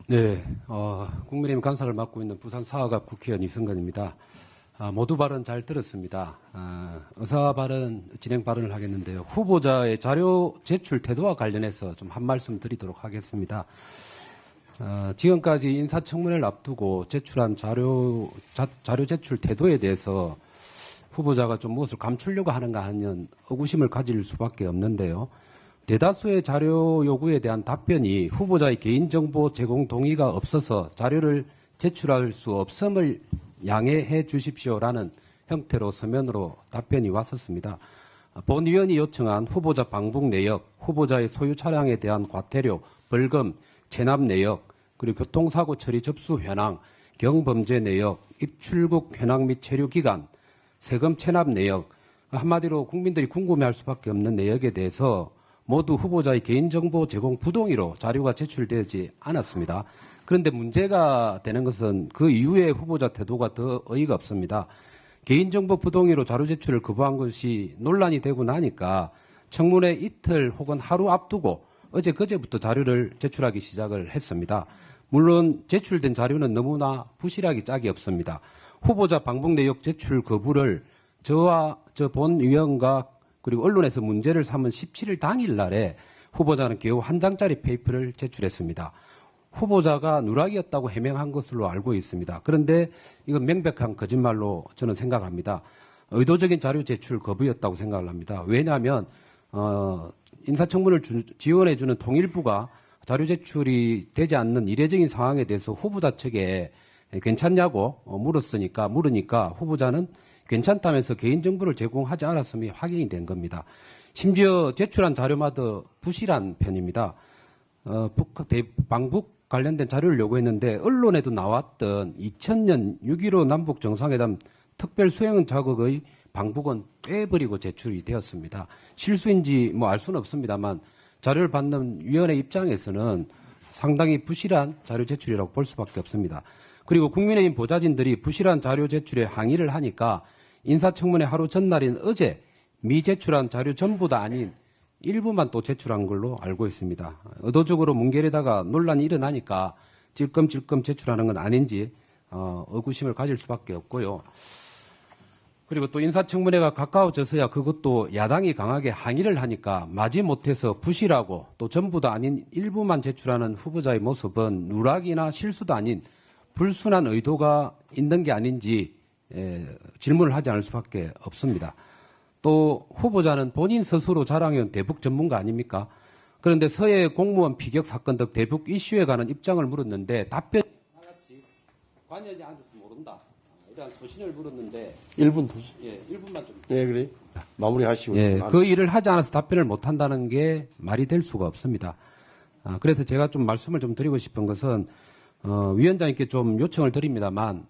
네, 국민의힘 간사를 맡고 있는 부산 사학갑 국회의원 이승건입니다. 모두 발언 잘 들었습니다. 의사 발언, 진행 발언을 하겠는데요. 후보자의 자료 제출 태도와 관련해서 좀 한 말씀 드리도록 하겠습니다. 지금까지 인사청문회를 앞두고 제출한 자료 제출 태도에 대해서 후보자가 좀 무엇을 감추려고 하는가 하는 의구심을 가질 수밖에 없는데요. 대다수의 자료 요구에 대한 답변이 후보자의 개인정보 제공 동의가 없어서 자료를 제출할 수 없음을 양해해 주십시오라는 형태로 서면으로 답변이 왔었습니다. 본 위원이 요청한 후보자 방북 내역, 후보자의 소유 차량에 대한 과태료, 벌금, 체납 내역, 그리고 교통사고 처리 접수 현황, 경범죄 내역, 입출국 현황 및 체류 기간, 세금 체납 내역, 한마디로 국민들이 궁금해할 수밖에 없는 내역에 대해서 모두 후보자의 개인정보 제공 부동의로 자료가 제출되지 않았습니다. 그런데 문제가 되는 것은 그 이후에 후보자 태도가 더 어이가 없습니다. 개인정보 부동의로 자료 제출을 거부한 것이 논란이 되고 나니까 청문회 이틀 혹은 하루 앞두고 어제 그제부터 자료를 제출하기 시작을 했습니다. 물론 제출된 자료는 너무나 부실하기 짝이 없습니다. 후보자 방북 내역 제출 거부를 저와 본 위원과 그리고 언론에서 문제를 삼은 17일 당일 날에 후보자는 겨우 한 장짜리 페이퍼를 제출했습니다. 후보자가 누락이었다고 해명한 것으로 알고 있습니다. 그런데 이건 명백한 거짓말로 저는 생각합니다. 의도적인 자료 제출 거부였다고 생각을 합니다. 왜냐하면 인사청문을 지원해주는 통일부가 자료 제출이 되지 않는 이례적인 상황에 대해서 후보자 측에 괜찮냐고 물으니까 후보자는 괜찮다면서 개인정보를 제공하지 않았음이 확인이 된 겁니다. 심지어 제출한 자료마다 부실한 편입니다. 방북 관련된 자료를 요구했는데 언론에도 나왔던 2000년 6.15 남북 정상회담 특별 수행 자극의 방북은 빼버리고 제출이 되었습니다. 실수인지 알 수는 없습니다만 자료를 받는 위원회 입장에서는 상당히 부실한 자료 제출이라고 볼 수밖에 없습니다. 그리고 국민의힘 보좌진들이 부실한 자료 제출에 항의를 하니까 인사청문회 하루 전날인 어제 미제출한 자료 전부 다 아닌 일부만 또 제출한 걸로 알고 있습니다. 의도적으로 뭉개려다가 논란이 일어나니까 질끔질끔 제출하는 건 아닌지 의구심을 가질 수밖에 없고요. 그리고 또 인사청문회가 가까워져서야 그것도 야당이 강하게 항의를 하니까 마지못해서 부실하고 또 전부 다 아닌 일부만 제출하는 후보자의 모습은 누락이나 실수도 아닌 불순한 의도가 있는 게 아닌지 질문을 하지 않을 수밖에 없습니다. 또 후보자는 본인 스스로 자랑해온 대북 전문가 아닙니까? 그런데 서해 공무원 피격 사건 등 대북 이슈에 관한 입장을 물었는데 답변이 하나같이 관여하지 않아서 모른다. 이러한 소신을 물었는데 1분 도시. 예, 1분만 좀. 네, 그래. 마무리하시고. 예, 그 일을 하지 않아서 답변을 못한다는 게 말이 될 수가 없습니다. 그래서 제가 좀 말씀을 좀 드리고 싶은 것은 위원장님께 좀 요청을 드립니다만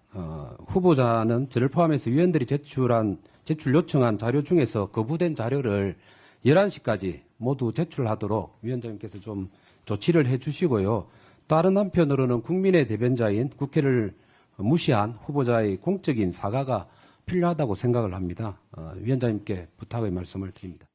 후보자는 저를 포함해서 위원들이 제출 요청한 자료 중에서 거부된 자료를 11시까지 모두 제출하도록 위원장님께서 좀 조치를 해 주시고요. 다른 한편으로는 국민의 대변자인 국회를 무시한 후보자의 공적인 사과가 필요하다고 생각을 합니다. 위원장님께 부탁의 말씀을 드립니다.